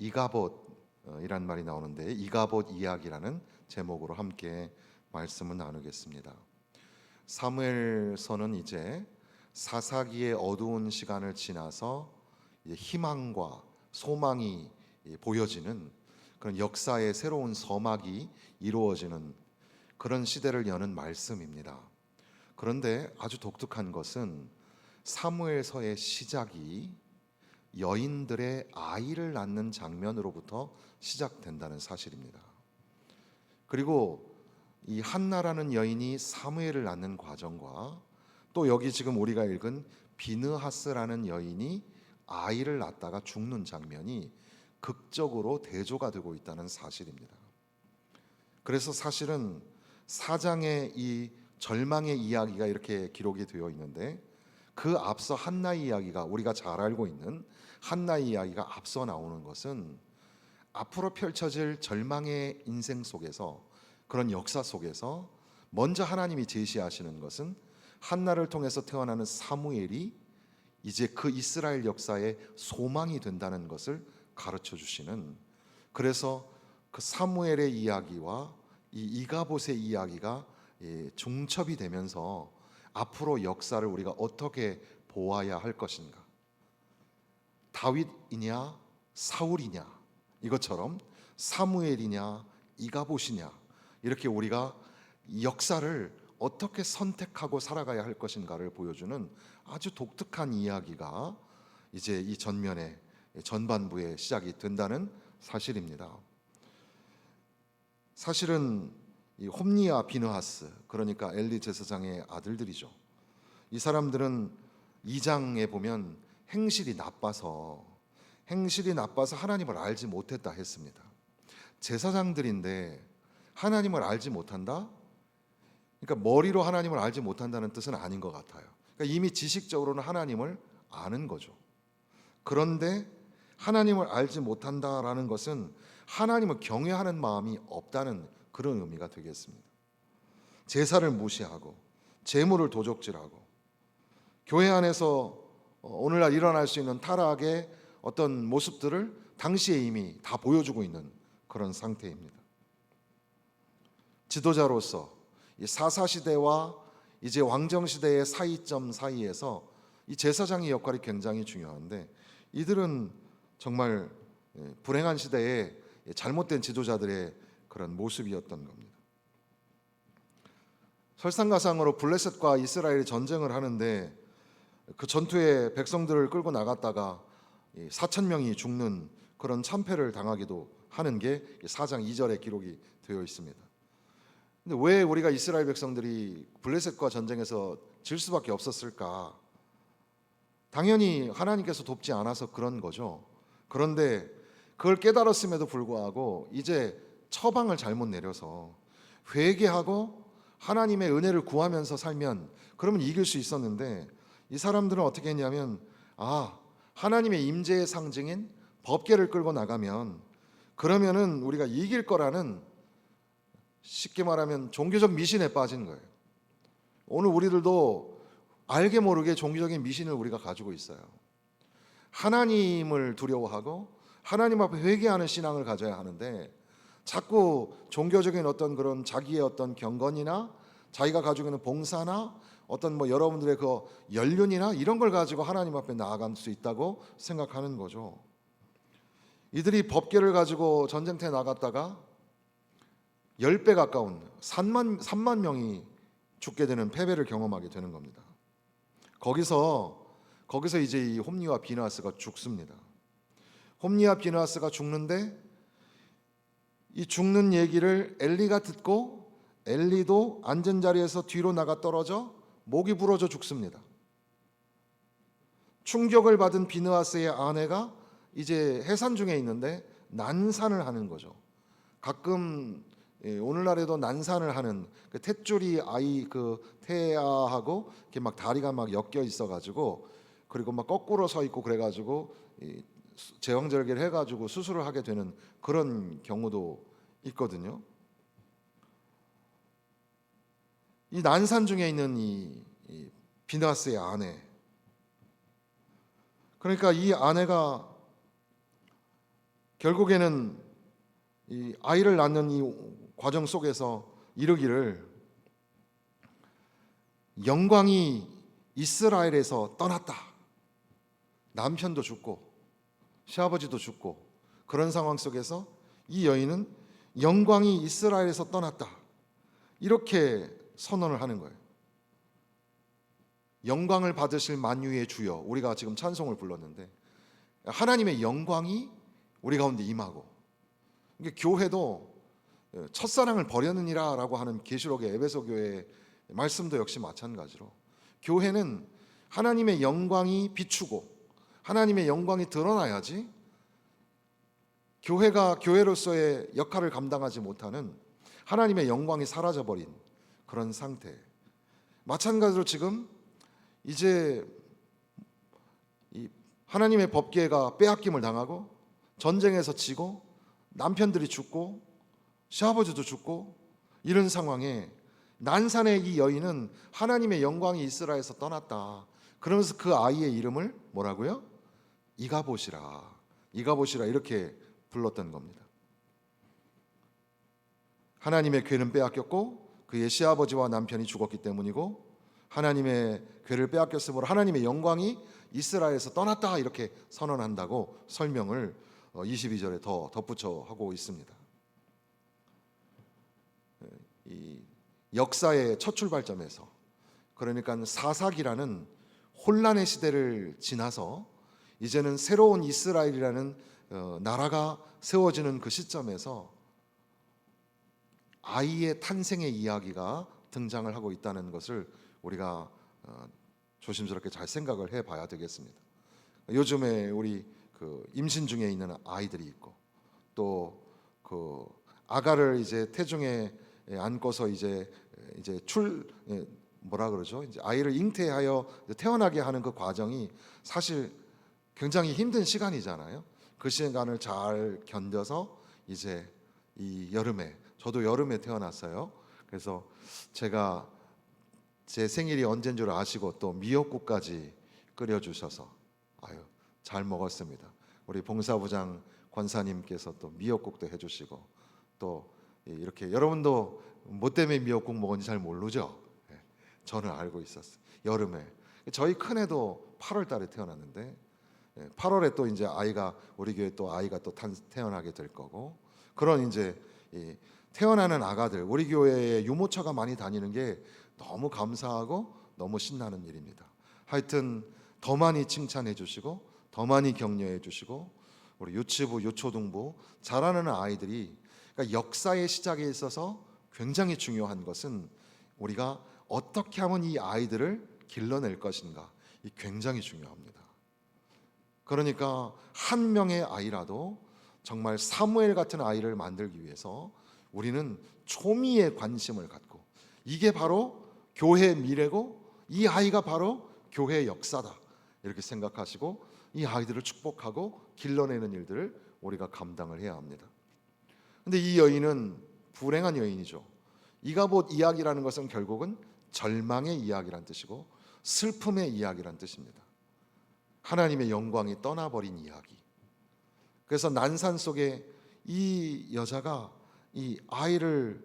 이가봇이란 말이 나오는데 이가봇 이야기라는 제목으로 함께 말씀을 나누겠습니다. 사무엘서는 이제 사사기의 어두운 시간을 지나서 희망과 소망이 보여지는 그런 역사의 새로운 서막이 이루어지는 그런 시대를 여는 말씀입니다. 그런데 아주 독특한 것은 사무엘서의 시작이 여인들의 아이를 낳는 장면으로부터 시작된다는 사실입니다. 그리고 이 한나라는 여인이 사무엘을 낳는 과정과 또 여기 지금 우리가 읽은 비느하스라는 여인이 아이를 낳다가 죽는 장면이 극적으로 대조가 되고 있다는 사실입니다. 그래서 사실은 사장의 이 절망의 이야기가 이렇게 기록이 되어 있는데 그 앞서 한나의 이야기가 우리가 잘 알고 있는 한나의 이야기가 앞서 나오는 것은 앞으로 펼쳐질 절망의 인생 속에서 그런 역사 속에서 먼저 하나님이 제시하시는 것은 한나를 통해서 태어나는 사무엘이 이제 그 이스라엘 역사의 소망이 된다는 것을 가르쳐 주시는, 그래서 그 사무엘의 이야기와 이 이가봇의 이야기가 중첩이 되면서 앞으로 역사를 우리가 어떻게 보아야 할 것인가, 다윗이냐 사울이냐 이것처럼 사무엘이냐 이가봇이냐, 이렇게 우리가 역사를 어떻게 선택하고 살아가야 할 것인가를 보여주는 아주 독특한 이야기가 이제 이 전면에 전반부에 시작이 된다는 사실입니다. 사실은 이 홈니와 비느하스, 그러니까 엘리 제사장의 아들들이죠. 이 사람들은 2장에 보면 행실이 나빠서 하나님을 알지 못했다 했습니다. 제사장들인데 하나님을 알지 못한다? 그러니까 머리로 하나님을 알지 못한다는 뜻은 아닌 것 같아요. 그러니까 이미 지식적으로는 하나님을 아는 거죠. 그런데 하나님을 알지 못한다라는 것은 하나님을 경외하는 마음이 없다는 그런 의미가 되겠습니다. 제사를 무시하고 재물을 도적질하고 교회 안에서 오늘날 일어날 수 있는 타락의 어떤 모습들을 당시에 이미 다 보여주고 있는 그런 상태입니다. 지도자로서 이 사사시대와 이제 왕정시대의 사이점 사이에서 이 제사장의 역할이 굉장히 중요한데 이들은 정말 불행한 시대에 잘못된 지도자들의 그런 모습이었던 겁니다. 설상가상으로 블레셋과 이스라엘이 전쟁을 하는데 그 전투에 백성들을 끌고 나갔다가 4천 명이 죽는 그런 참패를 당하기도 하는 게 4장 2절에 기록이 되어 있습니다. 근데 왜 우리가 이스라엘 백성들이 블레셋과 전쟁에서 질 수밖에 없었을까? 당연히 하나님께서 돕지 않아서 그런 거죠. 그런데 그걸 깨달았음에도 불구하고 이제 처방을 잘못 내려서 회개하고 하나님의 은혜를 구하면서 살면 그러면 이길 수 있었는데 이 사람들은 어떻게 했냐면 하나님의 임재의 상징인 법궤를 끌고 나가면 그러면은 우리가 이길 거라는, 쉽게 말하면 종교적 미신에 빠진 거예요. 오늘 우리들도 알게 모르게 종교적인 미신을 우리가 가지고 있어요. 하나님을 두려워하고 하나님 앞에 회개하는 신앙을 가져야 하는데 자꾸 종교적인 어떤 그런 자기의 어떤 경건이나 자기가 가지고 있는 봉사나 어떤 여러분들의 그 연륜이나 이런 걸 가지고 하나님 앞에 나아갈 수 있다고 생각하는 거죠. 이들이 법궤를 가지고 전쟁터에 나갔다가 10배 가까운 3만 명이 죽게 되는 패배를 경험하게 되는 겁니다. 거기서 이제 이 홈니와 비느하스가 죽습니다. 홈니와 비느하스가 죽는데 이 죽는 얘기를 엘리가 듣고 엘리도 앉은 자리에서 뒤로 나가 떨어져 목이 부러져 죽습니다. 충격을 받은 비느하스의 아내가 이제 해산 중에 있는데 난산을 하는 거죠. 가끔 오늘날에도 난산을 하는 그 탯줄이 아이 그 태아하고 이렇게 막 다리가 막 엮여 있어가지고 그리고 막 거꾸로 서 있고 그래가지고 제왕절개를 해가지고 수술을 하게 되는 그런 경우도 있거든요. 이 난산 중에 있는 이 비느하스의 아내, 그러니까 이 아내가 결국에는 이 아이를 낳는 이 과정 속에서 이르기를 영광이 이스라엘에서 떠났다. 남편도 죽고 시아버지도 죽고 그런 상황 속에서 이 여인은 영광이 이스라엘에서 떠났다. 이렇게 선언을 하는 거예요. 영광을 받으실 만유의 주여, 우리가 지금 찬송을 불렀는데 하나님의 영광이 우리 가운데 임하고, 이게 교회도 첫사랑을 버렸느니라 라고 하는 계시록의 에베소 교회의 말씀도 역시 마찬가지로 교회는 하나님의 영광이 비추고 하나님의 영광이 드러나야지 교회가 교회로서의 역할을 감당하지 못하는 하나님의 영광이 사라져버린 그런 상태. 마찬가지로 지금 이제 이 하나님의 법궤가 빼앗김을 당하고 전쟁에서 지고 남편들이 죽고 시아버지도 죽고 이런 상황에 난산의 이 여인은 하나님의 영광이 이스라엘에서 떠났다. 그러면서 그 아이의 이름을 뭐라고요? 이가봇이라, 이가봇이라 이렇게 불렀던 겁니다. 하나님의 궤는 빼앗겼고 그의 시아버지와 남편이 죽었기 때문이고 하나님의 궤를 빼앗겼으므로 하나님의 영광이 이스라엘에서 떠났다 이렇게 선언한다고 설명을 22절에 더 덧붙여 하고 있습니다. 이 역사의 첫 출발점에서, 그러니까 사사기라는 혼란의 시대를 지나서 이제는 새로운 이스라엘이라는 나라가 세워지는 그 시점에서 아이의 탄생의 이야기가 등장을 하고 있다는 것을 우리가 조심스럽게 잘 생각을 해봐야 되겠습니다. 요즘에 우리 그 임신 중에 있는 아이들이 있고 또 그 아가를 이제 태중에 안고서 이제 뭐라 그러죠? 이제 아이를 잉태하여 태어나게 하는 그 과정이 사실 굉장히 힘든 시간이잖아요. 그 시간을 잘 견뎌서 이제 이 여름에, 저도 여름에 태어났어요. 그래서 제가 제 생일이 언제인 줄 아시고 또 미역국까지 끓여주셔서 아유 잘 먹었습니다. 우리 봉사부장 권사님께서 또 미역국도 해주시고 또 이렇게 여러분도 뭐 때문에 미역국 먹었는지 잘 모르죠? 저는 알고 있었어요. 여름에 저희 큰애도 8월 달에 태어났는데 8월에 또 이제 아이가 우리 교회 또 아이가 또 태어나게 될 거고, 그런 이제 태어나는 아가들 우리 교회에 유모차가 많이 다니는 게 너무 감사하고 너무 신나는 일입니다. 하여튼 더 많이 칭찬해 주시고 더 많이 격려해 주시고 우리 유치부 유초등부 자라는 아이들이, 그러니까 역사의 시작에 있어서 굉장히 중요한 것은 우리가 어떻게 하면 이 아이들을 길러낼 것인가, 이 굉장히 중요합니다. 그러니까 한 명의 아이라도 정말 사무엘 같은 아이를 만들기 위해서 우리는 초미의 관심을 갖고, 이게 바로 교회의 미래고 이 아이가 바로 교회의 역사다 이렇게 생각하시고 이 아이들을 축복하고 길러내는 일들을 우리가 감당을 해야 합니다. 근데 이 여인은 불행한 여인이죠. 이가봇 이야기라는 것은 결국은 절망의 이야기란 뜻이고 슬픔의 이야기란 뜻입니다. 하나님의 영광이 떠나버린 이야기. 그래서 난산 속에 이 여자가 이 아이를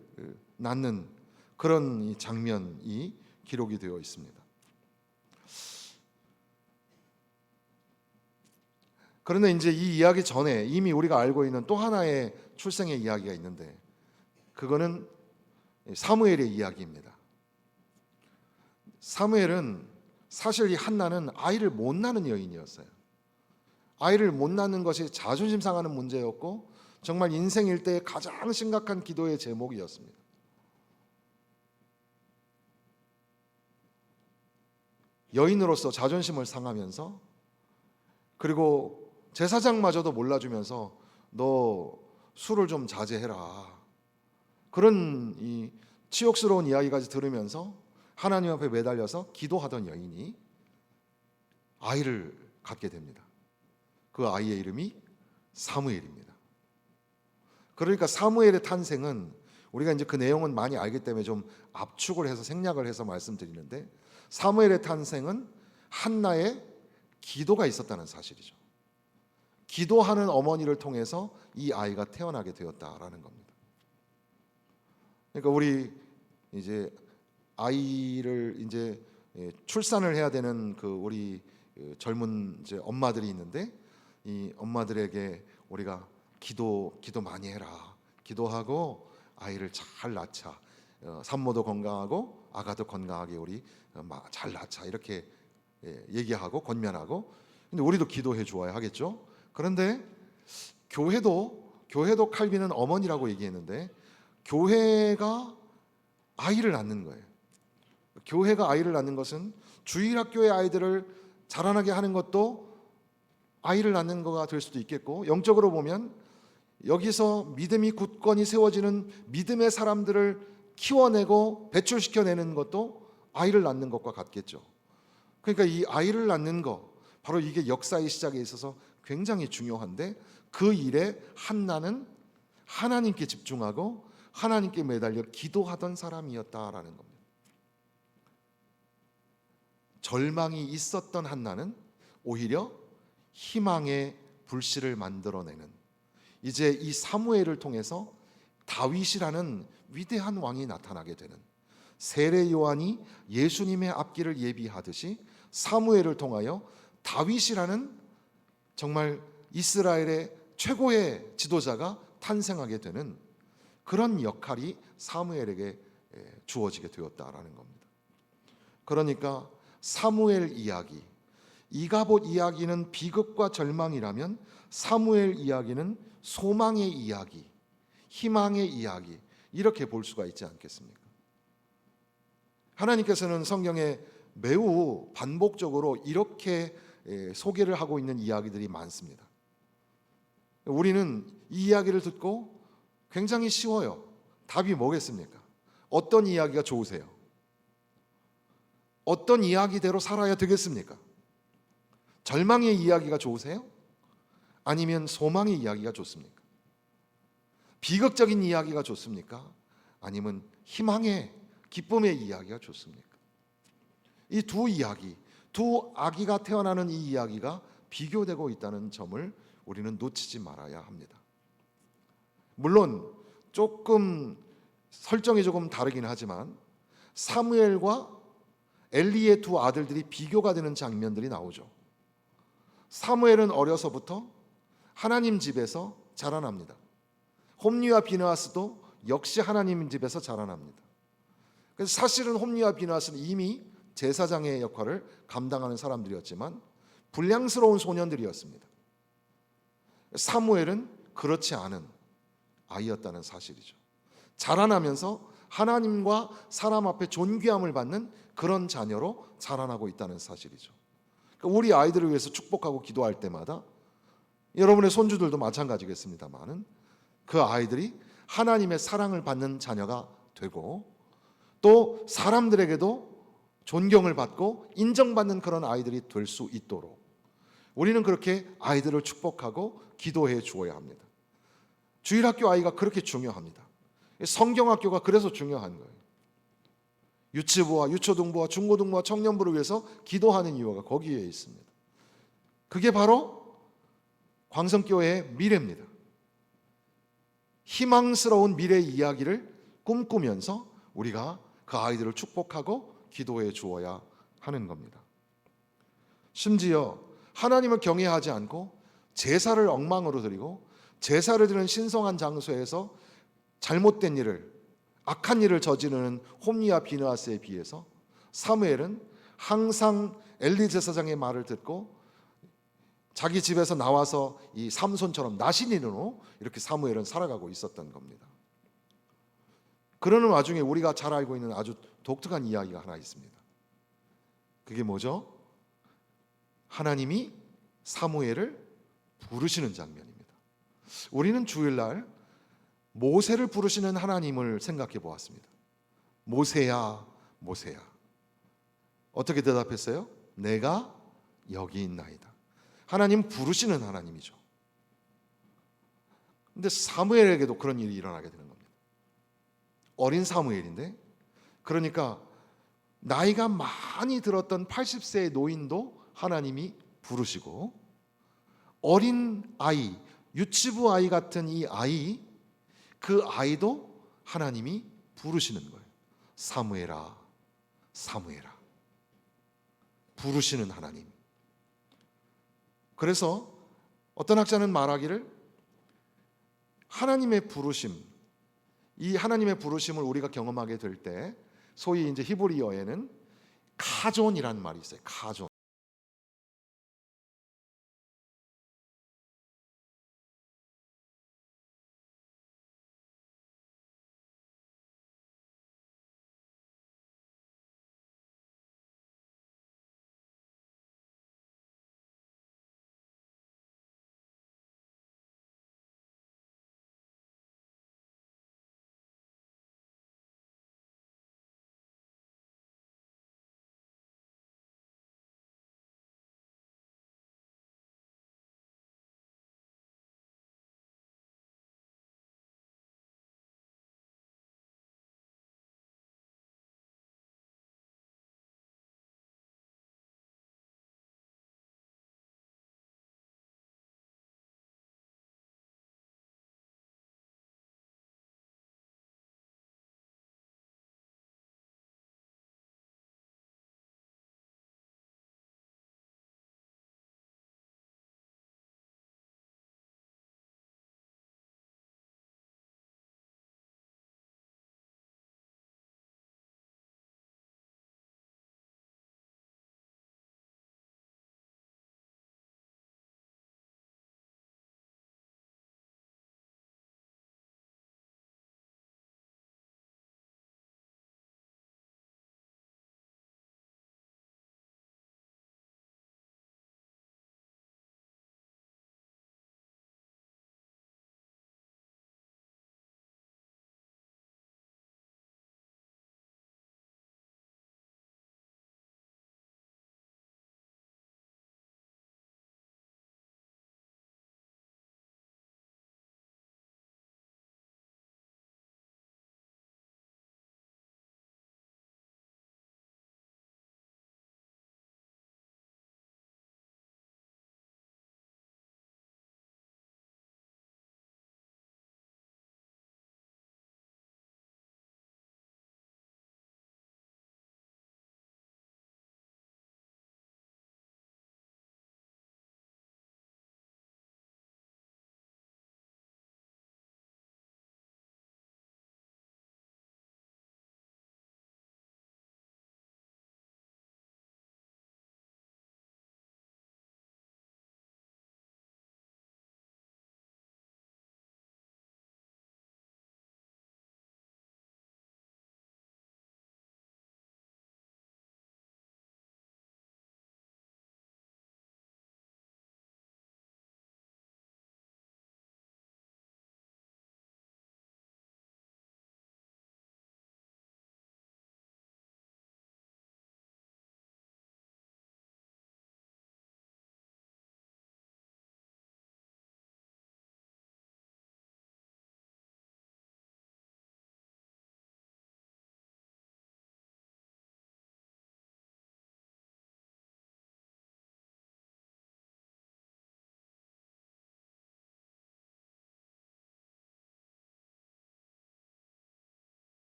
낳는 그런 이 장면이 기록이 되어 있습니다. 그런데 이제 이 이야기 전에 이미 우리가 알고 있는 또 하나의 출생의 이야기가 있는데 그거는 사무엘의 이야기입니다. 사무엘은 사실 이 한나는 아이를 못 낳는 여인이었어요. 아이를 못 낳는 것이 자존심 상하는 문제였고 정말 인생 일대의 가장 심각한 기도의 제목이었습니다. 여인으로서 자존심을 상하면서, 그리고 제사장마저도 몰라주면서 너 술을 좀 자제해라, 그런 이 치욕스러운 이야기까지 들으면서 하나님 앞에 매달려서 기도하던 여인이 아이를 갖게 됩니다. 그 아이의 이름이 사무엘입니다. 그러니까 사무엘의 탄생은 우리가 이제 그 내용은 많이 알기 때문에 좀 압축을 해서 생략을 해서 말씀드리는데, 사무엘의 탄생은 한나의 기도가 있었다는 사실이죠. 기도하는 어머니를 통해서 이 아이가 태어나게 되었다라는 겁니다. 그러니까 우리 이제 아이를 이제 출산을 해야 되는 그 우리 젊은 이제 엄마들이 있는데, 이 엄마들에게 우리가 기도 많이 해라. 기도하고 아이를 잘 낳자. 산모도 건강하고 아가도 건강하게 우리 잘 낳자. 이렇게 얘기하고 권면하고. 근데 우리도 기도해 주어야 하겠죠. 그런데 교회도 칼빈은 어머니라고 얘기했는데, 교회가 아이를 낳는 거예요. 교회가 아이를 낳는 것은 주일학교의 아이들을 자라나게 하는 것도 아이를 낳는 거가 될 수도 있겠고, 영적으로 보면 여기서 믿음이 굳건히 세워지는 믿음의 사람들을 키워내고 배출시켜내는 것도 아이를 낳는 것과 같겠죠. 그러니까 이 아이를 낳는 것, 바로 이게 역사의 시작에 있어서 굉장히 중요한데, 그 일에 한나는 하나님께 집중하고 하나님께 매달려 기도하던 사람이었다라는 겁니다. 절망이 있었던 한나는 오히려 희망의 불씨를 만들어내는, 이제 이 사무엘을 통해서 다윗이라는 위대한 왕이 나타나게 되는, 세례 요한이 예수님의 앞길을 예비하듯이 사무엘을 통하여 다윗이라는 정말 이스라엘의 최고의 지도자가 탄생하게 되는 그런 역할이 사무엘에게 주어지게 되었다라는 겁니다. 그러니까 사무엘 이야기, 이가봇 이야기는 비극과 절망이라면 사무엘 이야기는 소망의 이야기, 희망의 이야기, 이렇게 볼 수가 있지 않겠습니까? 하나님께서는 성경에 매우 반복적으로 이렇게 소개를 하고 있는 이야기들이 많습니다. 우리는 이 이야기를 듣고 굉장히 쉬워요. 답이 뭐겠습니까? 어떤 이야기가 좋으세요? 어떤 이야기대로 살아야 되겠습니까? 절망의 이야기가 좋으세요? 아니면 소망의 이야기가 좋습니까? 비극적인 이야기가 좋습니까? 아니면 희망의, 기쁨의 이야기가 좋습니까? 이 두 이야기, 두 아기가 태어나는 이 이야기가 비교되고 있다는 점을 우리는 놓치지 말아야 합니다. 물론 조금 설정이 조금 다르긴 하지만 사무엘과 엘리의 두 아들들이 비교가 되는 장면들이 나오죠. 사무엘은 어려서부터 하나님 집에서 자라납니다. 홈리와 비느하스도 역시 하나님 집에서 자라납니다. 그래서 사실은 홈리와 비느하스는 이미 제사장의 역할을 감당하는 사람들이었지만 불량스러운 소년들이었습니다. 사무엘은 그렇지 않은 아이였다는 사실이죠. 자라나면서 하나님과 사람 앞에 존귀함을 받는 그런 자녀로 자라나고 있다는 사실이죠. 그러니까 우리 아이들을 위해서 축복하고 기도할 때마다, 여러분의 손주들도 마찬가지겠습니다만은, 그 아이들이 하나님의 사랑을 받는 자녀가 되고 또 사람들에게도 존경을 받고 인정받는 그런 아이들이 될 수 있도록 우리는 그렇게 아이들을 축복하고 기도해 주어야 합니다. 주일학교 아이가 그렇게 중요합니다. 성경학교가 그래서 중요한 거예요. 유치부와 유초등부와 중고등부와 청년부를 위해서 기도하는 이유가 거기에 있습니다. 그게 바로 광성교회의 미래입니다. 희망스러운 미래 이야기를 꿈꾸면서 우리가 그 아이들을 축복하고 기도해 주어야 하는 겁니다. 심지어 하나님을 경외하지 않고 제사를 엉망으로 드리고 제사를 드리는 신성한 장소에서 잘못된 일을, 악한 일을 저지르는 홈리와 비느하스에 비해서 사무엘은 항상 엘리 제사장의 말을 듣고 자기 집에서 나와서 이 삼손처럼 나신인으로 이렇게 사무엘은 살아가고 있었던 겁니다. 그러는 와중에 우리가 잘 알고 있는 아주 독특한 이야기가 하나 있습니다. 그게 뭐죠? 하나님이 사무엘을 부르시는 장면입니다. 우리는 주일날 모세를 부르시는 하나님을 생각해 보았습니다. 모세야, 모세야. 어떻게 대답했어요? 내가 여기 있나이다. 하나님 부르시는 하나님이죠. 근데 사무엘에게도 그런 일이 일어나게 되는 겁니다. 어린 사무엘인데, 그러니까 나이가 많이 들었던 80세의 노인도 하나님이 부르시고 어린 아이, 유치부 아이 같은 이 아이, 그 아이도 하나님이 부르시는 거예요. 사무엘아, 사무엘아. 부르시는 하나님. 그래서 어떤 학자는 말하기를 하나님의 부르심, 이 하나님의 부르심을 우리가 경험하게 될 때 소위 이제 히브리어에는 카존이라는 말이 있어요. 카존.